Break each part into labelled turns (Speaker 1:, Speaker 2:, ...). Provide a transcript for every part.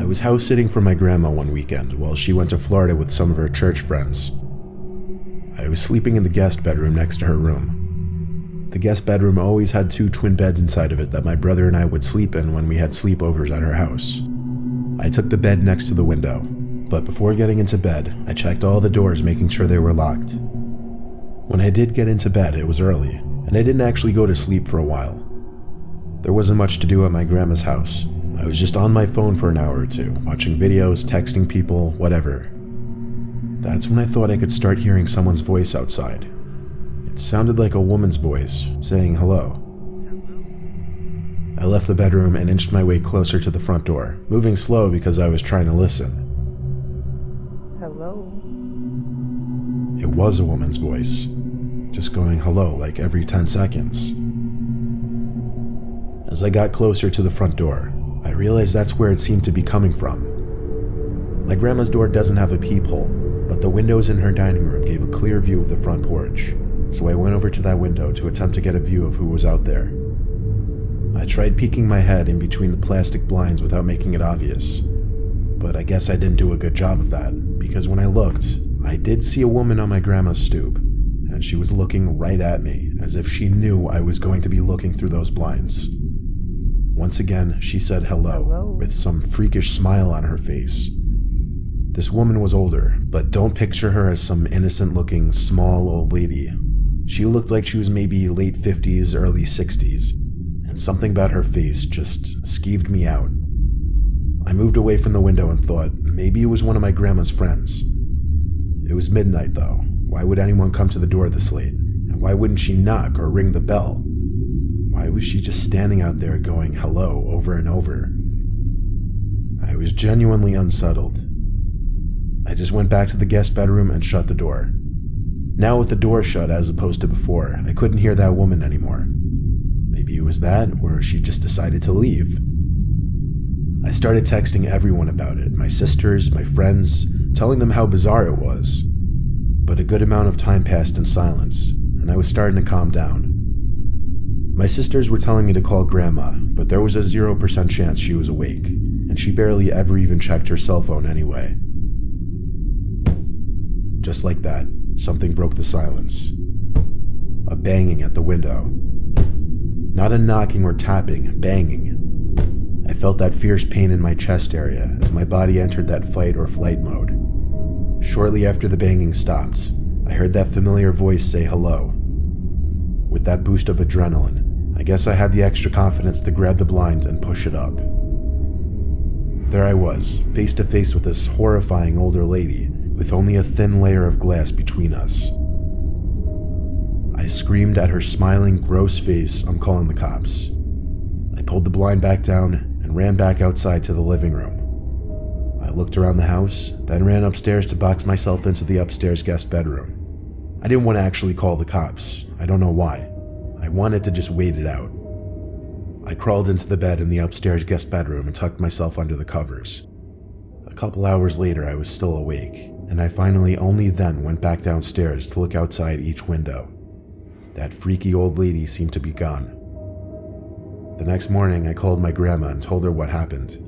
Speaker 1: was house sitting for my grandma one weekend while she went to Florida with some of her church friends. I was sleeping in the guest bedroom next to her room. The guest bedroom always had 2 twin beds inside of it that my brother and I would sleep in when we had sleepovers at her house. I took the bed next to the window, but before getting into bed, I checked all the doors making sure they were locked. When I did get into bed, it was early, and I didn't actually go to sleep for a while. There wasn't much to do at my grandma's house. I was just on my phone for an hour or two, watching videos, texting people, whatever. That's when I thought I could start hearing someone's voice outside. It sounded like a woman's voice, saying hello. I left the bedroom and inched my way closer to the front door, moving slow because I was trying to listen.
Speaker 2: Hello?
Speaker 1: It was a woman's voice, just going hello like every 10 seconds. As I got closer to the front door, I realized that's where it seemed to be coming from. My grandma's door doesn't have a peephole, but the windows in her dining room gave a clear view of the front porch, so I went over to that window to attempt to get a view of who was out there. I tried peeking my head in between the plastic blinds without making it obvious, but I guess I didn't do a good job of that, because when I looked, I did see a woman on my grandma's stoop, and she was looking right at me, as if she knew I was going to be looking through those blinds. Once again, she said hello, with some freakish smile on her face. This woman was older, but don't picture her as some innocent-looking, small old lady. She looked like she was maybe late 50s, early 60s, and something about her face just skeeved me out. I moved away from the window and thought maybe it was one of my grandma's friends. It was midnight, though. Why would anyone come to the door this late? And why wouldn't she knock or ring the bell? Why was she just standing out there going hello over and over? I was genuinely unsettled. I just went back to the guest bedroom and shut the door. Now with the door shut as opposed to before, I couldn't hear that woman anymore. Maybe it was that, or she just decided to leave. I started texting everyone about it, my sisters, my friends, telling them how bizarre it was. But a good amount of time passed in silence, and I was starting to calm down. My sisters were telling me to call Grandma, but there was a 0% chance she was awake, and she barely ever even checked her cell phone anyway. Just like that, something broke the silence. A banging at the window. Not a knocking or tapping, banging. I felt that fierce pain in my chest area as my body entered that fight or flight mode. Shortly after the banging stopped, I heard that familiar voice say hello. With that boost of adrenaline, I guess I had the extra confidence to grab the blind and push it up. There I was, face to face with this horrifying older lady, with only a thin layer of glass between us. I screamed at her smiling, gross face, "I'm calling the cops." I pulled the blind back down and ran back outside to the living room. I looked around the house, then ran upstairs to box myself into the upstairs guest bedroom. I didn't want to actually call the cops. I don't know why. I wanted to just wait it out. I crawled into the bed in the upstairs guest bedroom and tucked myself under the covers. A couple hours later, I was still awake, and I finally only then went back downstairs to look outside each window. That freaky old lady seemed to be gone. The next morning, I called my grandma and told her what happened.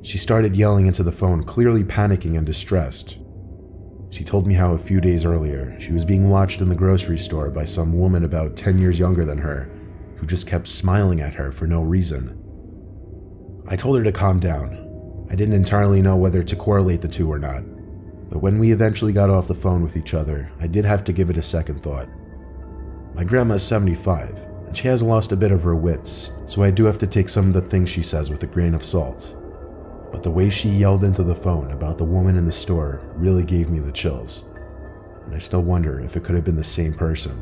Speaker 1: She started yelling into the phone, clearly panicking and distressed. She told me how a few days earlier, she was being watched in the grocery store by some woman about 10 years younger than her, who just kept smiling at her for no reason. I told her to calm down. I didn't entirely know whether to correlate the two or not, but when we eventually got off the phone with each other, I did have to give it a second thought. My grandma is 75, and she has lost a bit of her wits, so I do have to take some of the things she says with a grain of salt. But the way she yelled into the phone about the woman in the store really gave me the chills, and I still wonder if it could have been the same person.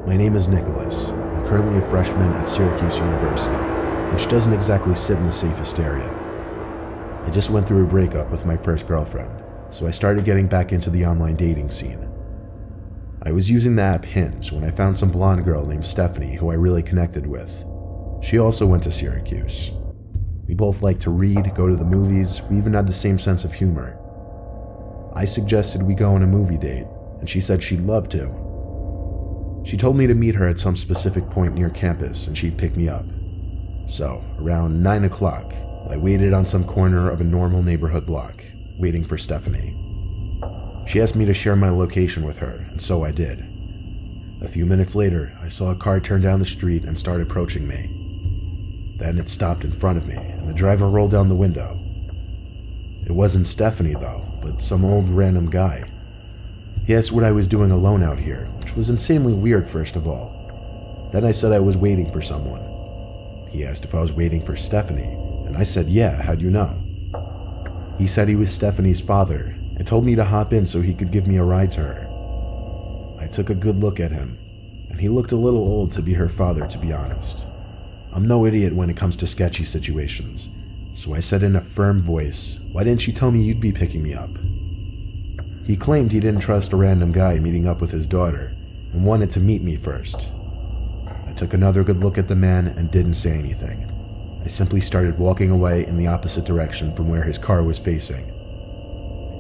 Speaker 1: My name is Nicholas. I'm currently a freshman at Syracuse University, which doesn't exactly sit in the safest area. I just went through a breakup with my first girlfriend, so I started getting back into the online dating scene. I was using the app Hinge when I found some blonde girl named Stephanie who I really connected with. She also went to Syracuse. We both liked to read, go to the movies, we even had the same sense of humor. I suggested we go on a movie date, and she said she'd love to. She told me to meet her at some specific point near campus and she'd pick me up. So, around 9 o'clock, I waited on some corner of a normal neighborhood block, waiting for Stephanie. She asked me to share my location with her, and so I did. A few minutes later, I saw a car turn down the street and start approaching me. Then it stopped in front of me, and the driver rolled down the window. It wasn't Stephanie, though, but some old random guy. He asked what I was doing alone out here, which was insanely weird, first of all. Then I said I was waiting for someone. He asked if I was waiting for Stephanie, and I said, yeah, how'd you know? He said he was Stephanie's father, and told me to hop in so he could give me a ride to her. I took a good look at him, and he looked a little old to be her father, to be honest. I'm no idiot when it comes to sketchy situations, so I said in a firm voice, why didn't you tell me you'd be picking me up? He claimed he didn't trust a random guy meeting up with his daughter, and wanted to meet me first. I took another good look at the man and didn't say anything. I simply started walking away in the opposite direction from where his car was facing.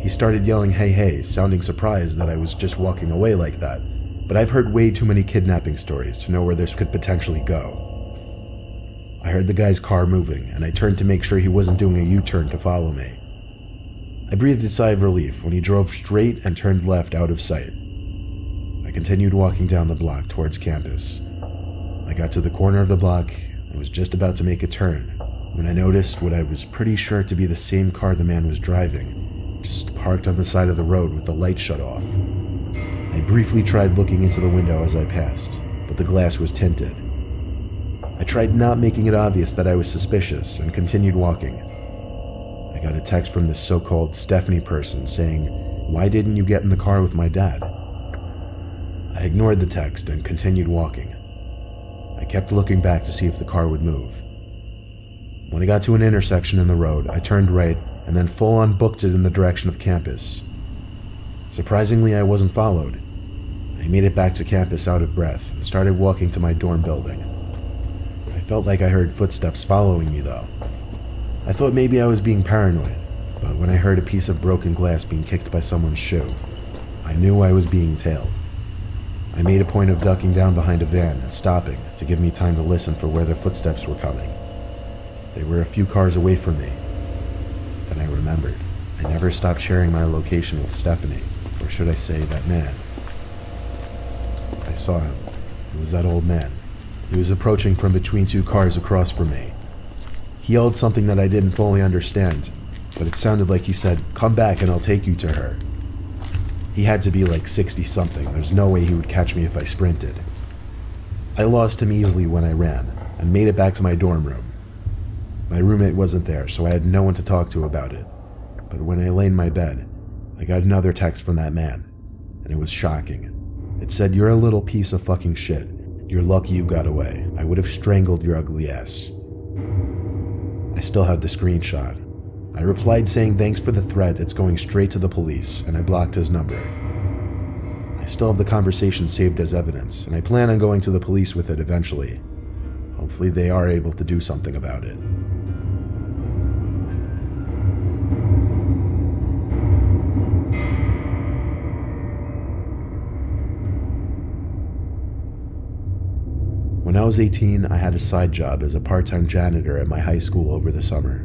Speaker 1: He started yelling, hey, hey, sounding surprised that I was just walking away like that, but I've heard way too many kidnapping stories to know where this could potentially go. I heard the guy's car moving, and I turned to make sure he wasn't doing a U-turn to follow me. I breathed a sigh of relief when he drove straight and turned left out of sight. I continued walking down the block towards campus. I got to the corner of the block and was just about to make a turn when I noticed what I was pretty sure to be the same car the man was driving, just parked on the side of the road with the light shut off. I briefly tried looking into the window as I passed, but the glass was tinted. I tried not making it obvious that I was suspicious and continued walking. I got a text from this so-called Stephanie person saying, why didn't you get in the car with my dad? I ignored the text and continued walking. I kept looking back to see if the car would move. When I got to an intersection in the road, I turned right and then full-on booked it in the direction of campus. Surprisingly, I wasn't followed. I made it back to campus out of breath and started walking to my dorm building. I felt like I heard footsteps following me, though. I thought maybe I was being paranoid, but when I heard a piece of broken glass being kicked by someone's shoe, I knew I was being tailed. I made a point of ducking down behind a van and stopping to give me time to listen for where their footsteps were coming. They were a few cars away from me. Then I remembered. I never stopped sharing my location with Stephanie, or should I say that man. I saw him. It was that old man. He was approaching from between two cars across from me. He yelled something that I didn't fully understand, but it sounded like he said, "Come back and I'll take you to her." He had to be like 60-something. There's no way he would catch me if I sprinted. I lost him easily when I ran, and made it back to my dorm room. My roommate wasn't there, so I had no one to talk to about it. But when I lay in my bed, I got another text from that man, and it was shocking. It said, "You're a little piece of fucking shit. You're lucky you got away. I would have strangled your ugly ass." I still have the screenshot. I replied saying thanks for the threat, it's going straight to the police, and I blocked his number. I still have the conversation saved as evidence, and I plan on going to the police with it eventually. Hopefully they are able to do something about it. When I was 18, I had a side job as a part-time janitor at my high school over the summer.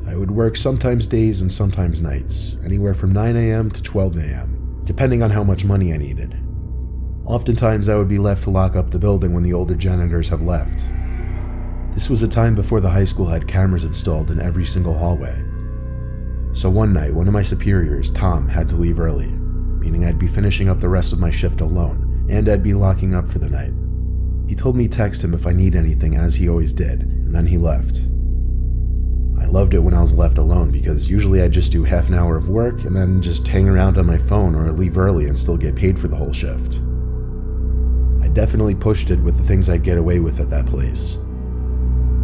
Speaker 1: I would work sometimes days and sometimes nights, anywhere from 9 a.m. to 12 a.m., depending on how much money I needed. Oftentimes I would be left to lock up the building when the older janitors have left. This was a time before the high school had cameras installed in every single hallway. So one night, one of my superiors, Tom, had to leave early, meaning I'd be finishing up the rest of my shift alone, and I'd be locking up for the night. He told me text him if I need anything, as he always did, and then he left. I loved it when I was left alone because usually I'd just do half an hour of work and then just hang around on my phone or leave early and still get paid for the whole shift. I definitely pushed it with the things I'd get away with at that place.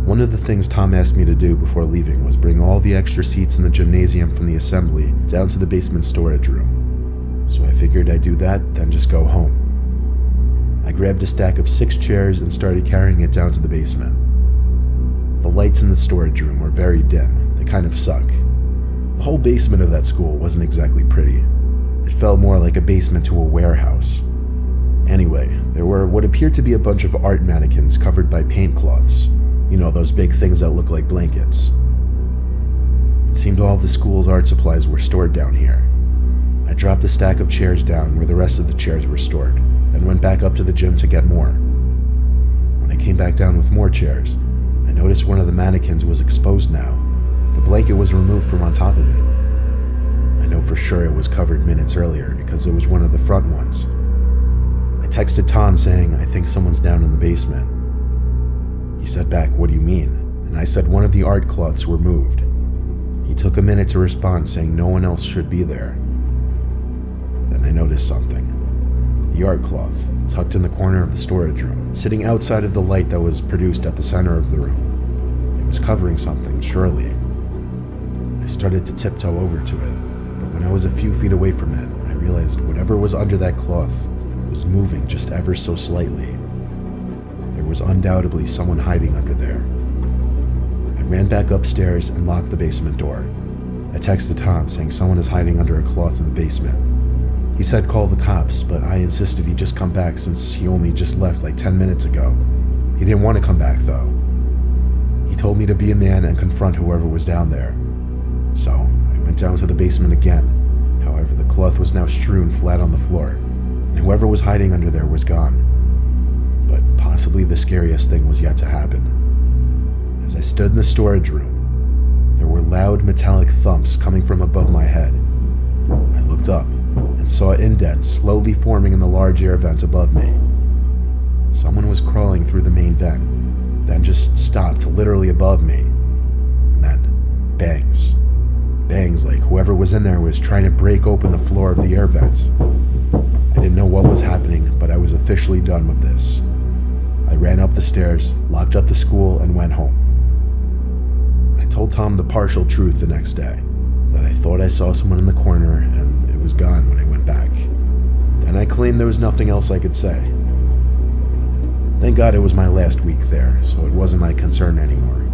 Speaker 1: One of the things Tom asked me to do before leaving was bring all the extra seats in the gymnasium from the assembly down to the basement storage room. So I figured I'd do that, then just go home. I grabbed a stack of 6 chairs and started carrying it down to the basement. The lights in the storage room were very dim. They kind of suck. The whole basement of that school wasn't exactly pretty. It felt more like a basement to a warehouse. Anyway, there were what appeared to be a bunch of art mannequins covered by paint cloths. You know, those big things that look like blankets. It seemed all of the school's art supplies were stored down here. I dropped a stack of chairs down where the rest of the chairs were stored, then went back up to the gym to get more. When I came back down with more chairs, I noticed one of the mannequins was exposed now. The blanket was removed from on top of it. I know for sure it was covered minutes earlier because it was one of the front ones. I texted Tom saying, "I think someone's down in the basement." He said back, "What do you mean?" And I said one of the art cloths were moved. He took a minute to respond saying no one else should be there. Then I noticed something. The art cloth, tucked in the corner of the storage room, sitting outside of the light that was produced at the center of the room. It was covering something, surely. I started to tiptoe over to it, but when I was a few feet away from it, I realized whatever was under that cloth was moving just ever so slightly. There was undoubtedly someone hiding under there. I ran back upstairs and locked the basement door. I texted Tom saying someone is hiding under a cloth in the basement. He said call the cops, but I insisted he just come back since he only just left like 10 minutes ago. He didn't want to come back though. He told me to be a man and confront whoever was down there. So I went down to the basement again. However, the cloth was now strewn flat on the floor, and whoever was hiding under there was gone. But possibly the scariest thing was yet to happen. As I stood in the storage room, there were loud metallic thumps coming from above my head. I looked up and saw indents slowly forming in the large air vent above me. Someone was crawling through the main vent, then just stopped literally above me. And then, bangs. Bangs like whoever was in there was trying to break open the floor of the air vent. I didn't know what was happening, but I was officially done with this. I ran up the stairs, locked up the school, and went home. I told Tom the partial truth the next day, that I thought I saw someone in the corner and it was gone when I went back. Then I claimed there was nothing else I could say. Thank God it was my last week there, so it wasn't my concern anymore.